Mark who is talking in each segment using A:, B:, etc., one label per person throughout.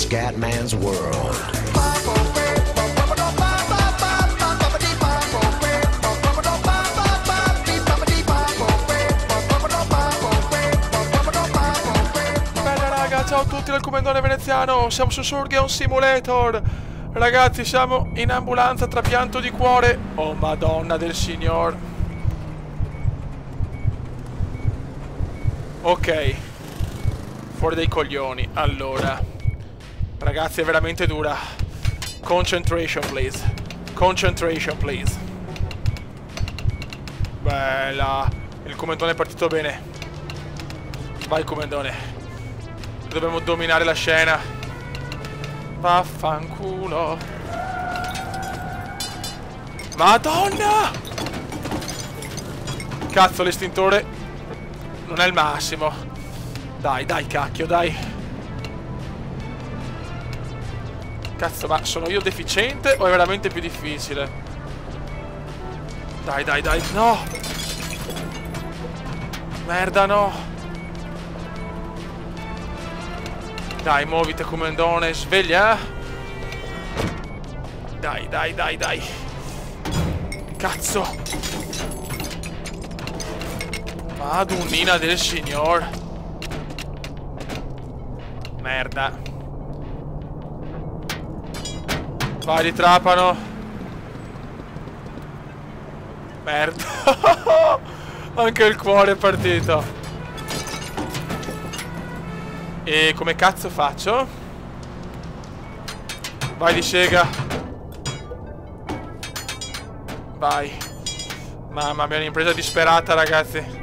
A: Scatman's world.
B: Bella raga, ciao a tutti dal Comandone Veneziano, siamo su Surgeon Simulator. Ragazzi, siamo in ambulanza, trapianto di cuore. Oh madonna del signor. Ok, fuori dai coglioni. Allora, ragazzi, è veramente dura. Concentration please. Concentration please. Bella. Il comandone è partito bene. Vai comandone. Dobbiamo dominare la scena. Vaffanculo. Madonna. Cazzo, l'estintore non è il massimo. Dai, dai, cacchio, dai. Cazzo, ma sono io deficiente o è veramente più difficile? Dai, dai, dai, no. Merda, no. Dai, muovite, comandone, sveglia. Dai, dai, dai, dai. Cazzo. Madonnina del signor. Merda. Vai di trapano. Merda. Anche il cuore è partito. E come cazzo faccio? Vai di sega. Vai. Mamma mia, un'impresa disperata, ragazzi.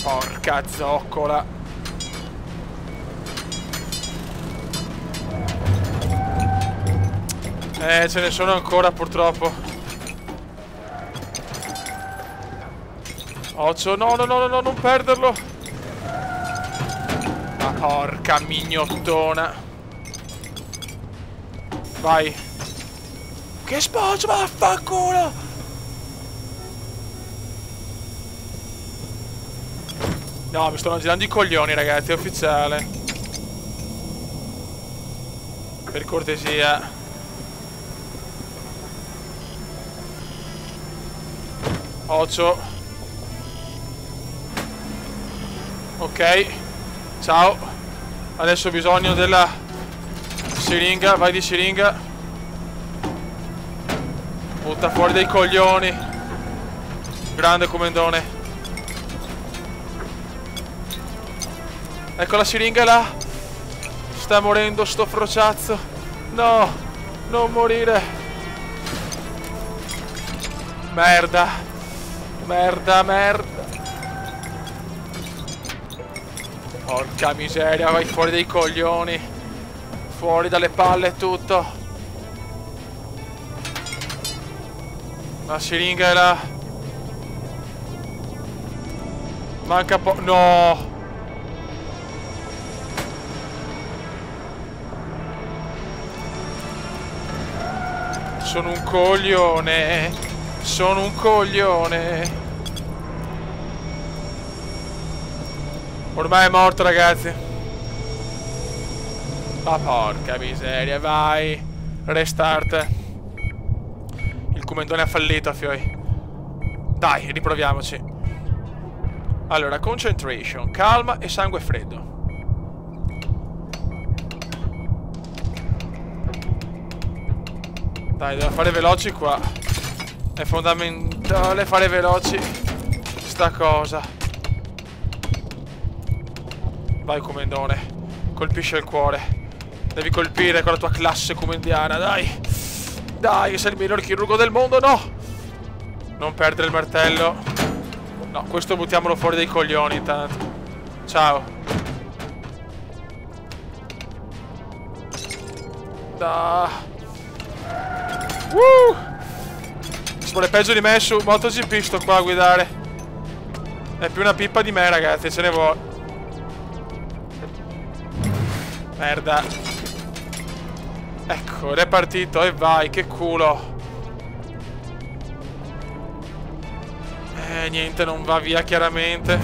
B: Porca zoccola. Ce ne sono ancora, purtroppo. Occhio, no, no, no, no, non perderlo. Ma porca mignottona. Vai. Che spazio, vaffanculo. No, mi stanno girando i coglioni, ragazzi, è ufficiale. Per cortesia. Occhio. Ok. Ciao. Adesso ho bisogno della siringa. Vai di siringa. Butta fuori dei coglioni. Grande comandone. Ecco la siringa là. Sta morendo sto frociazzo. No. Non morire. Merda. Merda, merda. Porca miseria, vai fuori dai coglioni. Fuori dalle palle e tutto. La siringa è là. Manca no. Sono un coglione. Sono un coglione. Ormai è morto, ragazzi. Ma porca miseria, vai. Restart. Il comandone ha fallito, fioi. Dai, riproviamoci. Allora, concentration, calma e sangue freddo. Dai, devo fare veloci qua. È fondamentale fare veloci sta cosa. Vai comandone. Colpisce il cuore. Devi colpire con la tua classe comandiana. Dai. Dai, sei il miglior chirurgo del mondo. No. Non perdere il martello. No, questo buttiamolo fuori dai coglioni intanto. Ciao. Da. Ci vuole peggio di me su MotoGP sto qua a guidare. È più una pippa di me, ragazzi. Ce ne vuole. Merda. Ecco, è partito e vai, che culo. Niente, non va via chiaramente.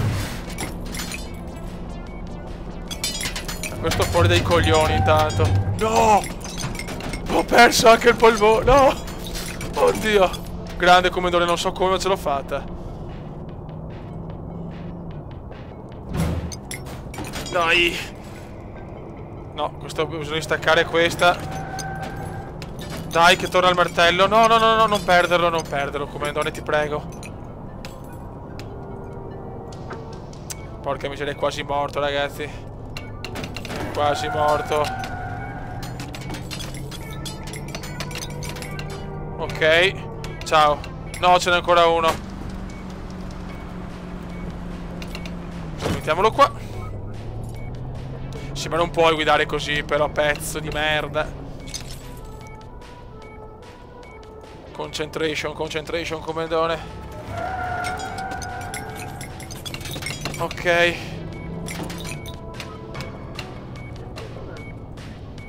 B: Questo fuori dai coglioni intanto. No! Ho perso anche il polvone. No! Oddio. Grande commendore, non so come ce l'ho fatta. Dai. No, questo bisogna staccare questa. Dai che torna il martello. No, no, no, no, non perderlo, non perderlo, commendone, ti prego. Porca miseria, è quasi morto, ragazzi. Quasi morto. Ok. Ciao. No, ce n'è ancora uno. Mettiamolo qua. Sì, ma non puoi guidare così, però, pezzo di merda. Concentration, concentration, commendone. Ok.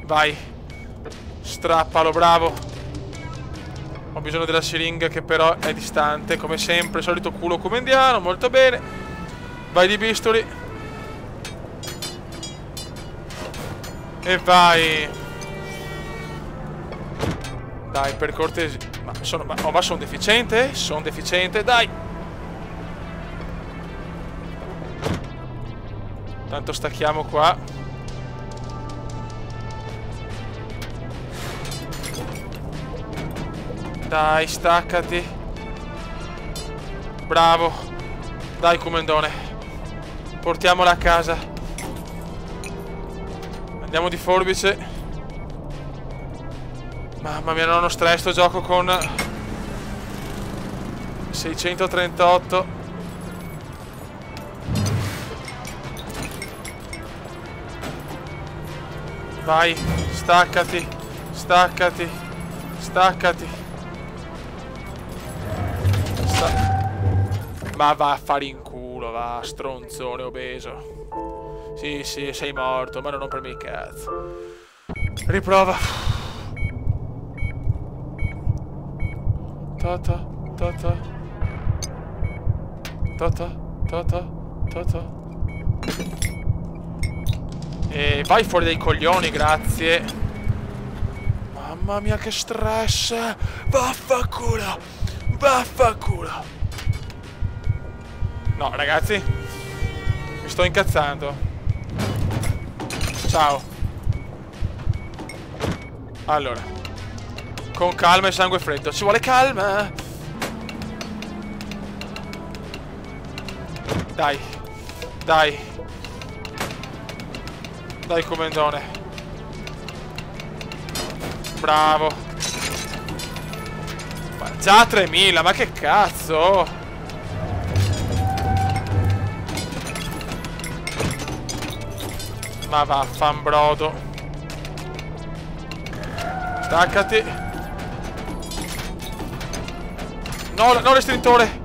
B: Vai. Strappalo, bravo. Ho bisogno della siringa che però è distante. Come sempre, solito culo comendiano. Molto bene. Vai di bisturi. E vai. Dai, per cortesia. Ma sono deficiente? Sono deficiente, dai. Tanto stacchiamo qua. Dai, staccati. Bravo. Dai, commendone. Portiamola a casa. Andiamo di forbice. Mamma mia, non ho stress, sto gioco con 638. Vai, staccati, staccati, staccati. Ma va a fare in culo, va, stronzone obeso. Sì, sì, sei morto, ma non rompermi il cazzo. Riprova. Tata, tata. Tata, tata, tata. E vai fuori dai coglioni, grazie. Mamma mia che stress. Vaffanculo. Vaffanculo. No, ragazzi. Mi sto incazzando. Ciao. Allora. Con calma e sangue freddo. Ci vuole calma. Dai. Dai. Dai, commendone. Bravo. Ma già 3000, ma che cazzo. Ma vaffanbrodo. Staccati. No, no, l'estintore.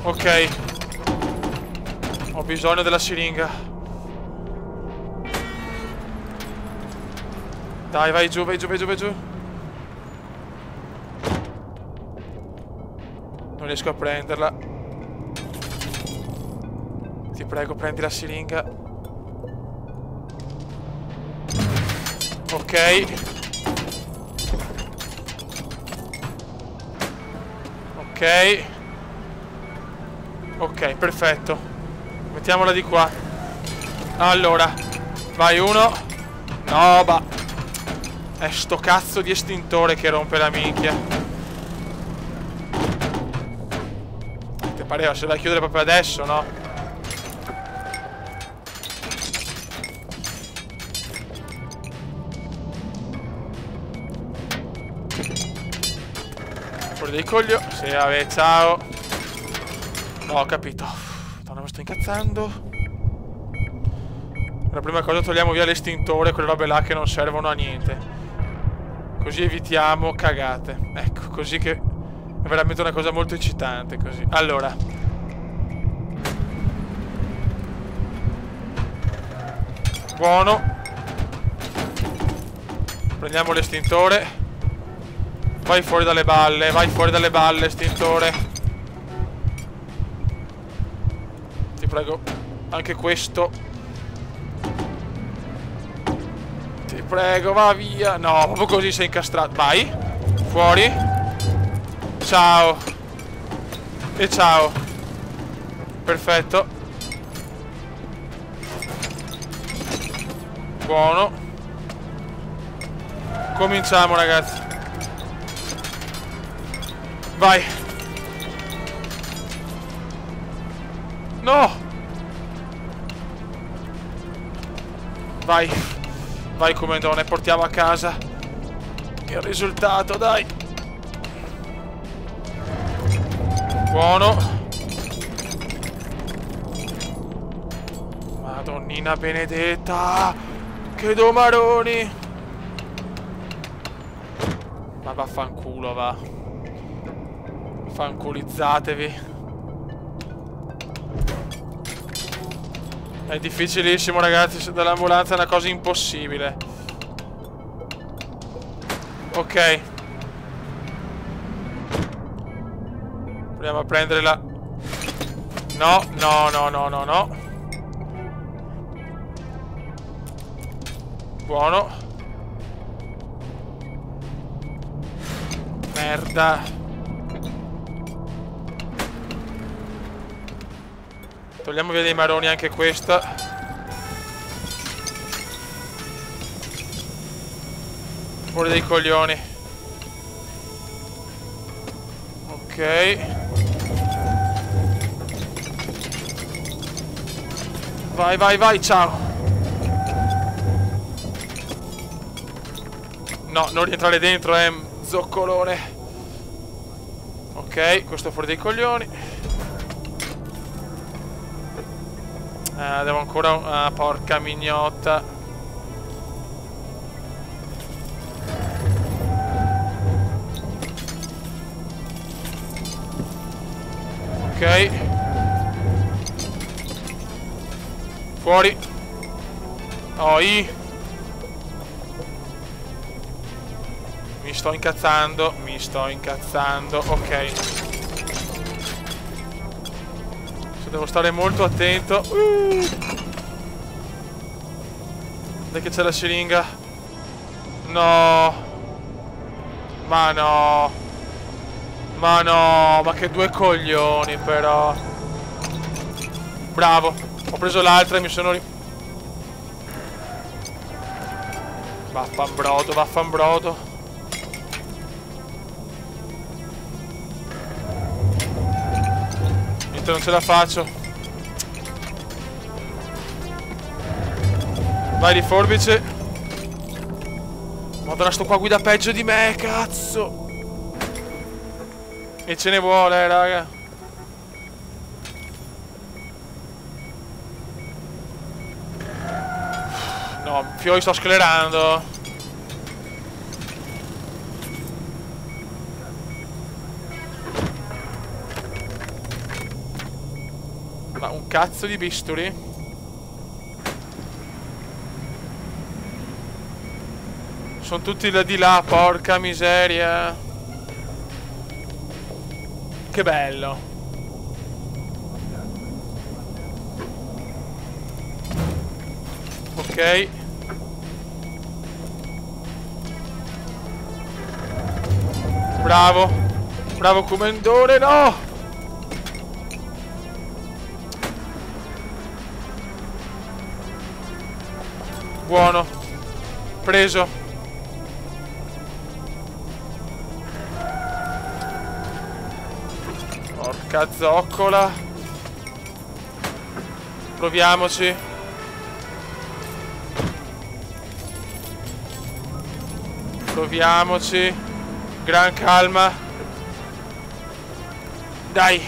B: Ok. Ho bisogno della siringa. Dai, vai giù, vai giù, vai giù, vai giù. Non riesco a prenderla. Ti prego, prendi la siringa. Ok. Ok. Ok, perfetto. Mettiamola di qua. Allora. Vai uno. No, ma è sto cazzo di estintore che rompe la minchia. Ti pareva se la chiudere proprio adesso, no? Fuori dei coglioni. Sì, vabbè, ciao. No, ho capito. Madonna, mi sto incazzando. La prima cosa, togliamo via l'estintore, quelle robe là che non servono a niente. Così evitiamo cagate. Ecco, così che è veramente una cosa molto eccitante così. Allora. Buono. Prendiamo l'estintore. Vai fuori dalle balle, estintore. Ti prego. Anche questo. Ti prego, va via. No, proprio così sei incastrato. Vai. Fuori. Ciao. E ciao. Perfetto. Buono. Cominciamo, ragazzi. Vai. No. Vai. Vai, comandone. Portiamo a casa il risultato, dai. Buono. Madonnina benedetta. Che domaroni. Ma vaffanculo, va. Fanculizzatevi. È difficilissimo, ragazzi. Dall'ambulanza è una cosa impossibile. Ok. Proviamo a prendere la... No, no, no, no, no, no. Buono. Merda. Togliamo via dei maroni anche questa. Fuori dei coglioni. Ok. Vai, vai, vai, ciao. No, non rientrare dentro, zoccolone. Ok, questo fuori dei coglioni. Devo ancora... Ah, porca mignotta. Ok. Fuori. Oi. Mi sto incazzando. Mi sto incazzando. Ok. Devo stare molto attento. Dai che c'è la siringa. No. Ma no. Ma no. Ma che due coglioni però. Bravo. Ho preso l'altra e mi sono... Vaffanbrodo, vaffanbrodo. Niente, non ce la faccio. Vai di forbice. Madonna, sto qua guida peggio di me, cazzo. E ce ne vuole, raga. No, Fioi, sto sclerando. Ma un cazzo di bisturi. Sono tutti da di là, porca miseria. Che bello. Ok. Bravo. Bravo comandone, no! Buono. Preso. Porca zoccola. Proviamoci. Proviamoci. Gran calma. Dai.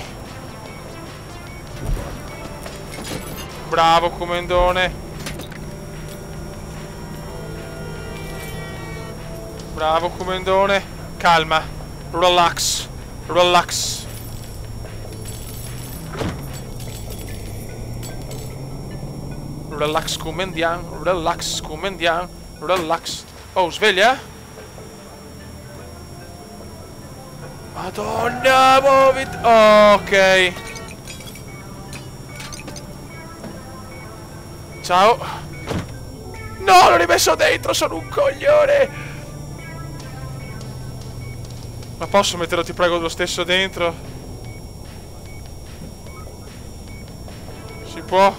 B: Bravo comandone. Bravo comandone. Calma. Relax. Relax. Relax comandiano. Relax comandiano. Relax. Oh, sveglia? Madonna, muoviti. Oh, ok. Ciao. No, l'ho rimesso dentro, sono un coglione. Ma posso metterlo, ti prego, lo stesso dentro? Si può?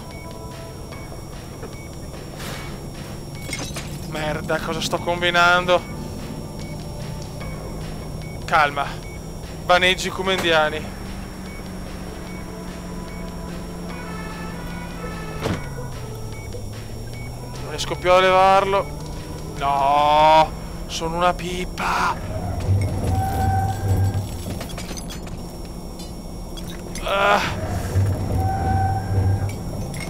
B: Merda, cosa sto combinando? Calma. Vaneggi cumendiani. Non riesco più a levarlo. No, sono una pipa.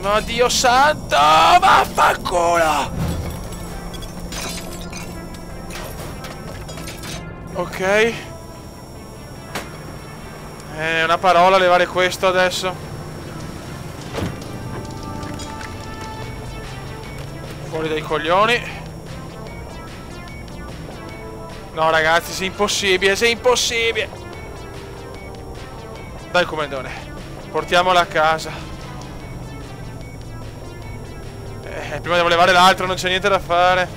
B: No, Dio santo, vaffanculo. Ok. È una parola levare questo adesso. Fuori dai coglioni. No ragazzi, sei impossibile, sei impossibile. Dai comandone, portiamola a casa. Prima devo levare l'altro, non c'è niente da fare.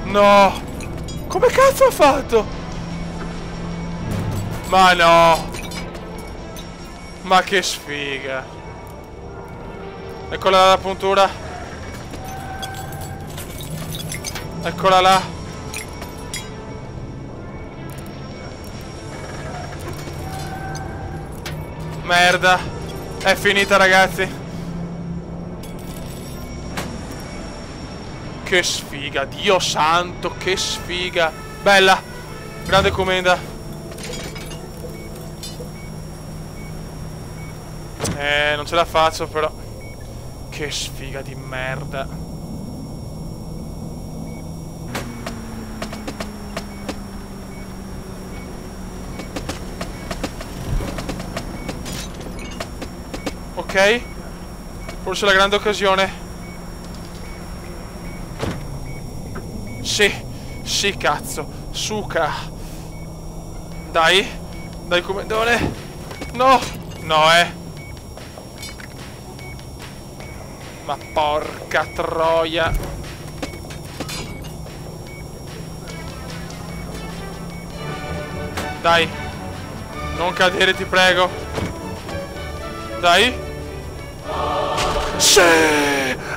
B: No! Come cazzo ha fatto? Ma no! Ma che sfiga! Eccola la puntura. Eccola là. Merda. È finita ragazzi. Che sfiga, Dio santo, che sfiga. Bella, grande comenda. Non ce la faccio però. Che sfiga di merda. Ok, forse la grande occasione. Sì, sì cazzo, suca. Dai, dai comandone. No, no Ma porca troia. Dai, non cadere ti prego. Dai. Sì,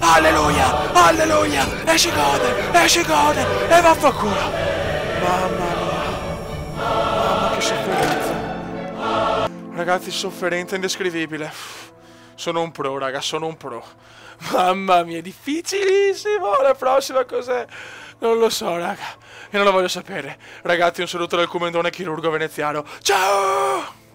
B: alleluia, alleluia. E si gode, e vaffanculo. Mamma mia. Mamma che sofferenza. Ragazzi, sofferenza indescrivibile. Sono un pro, raga, sono un pro. Mamma mia, difficilissimo. La prossima cos'è? Non lo so, raga. E non lo voglio sapere. Ragazzi, un saluto dal comandone chirurgo veneziano. Ciao!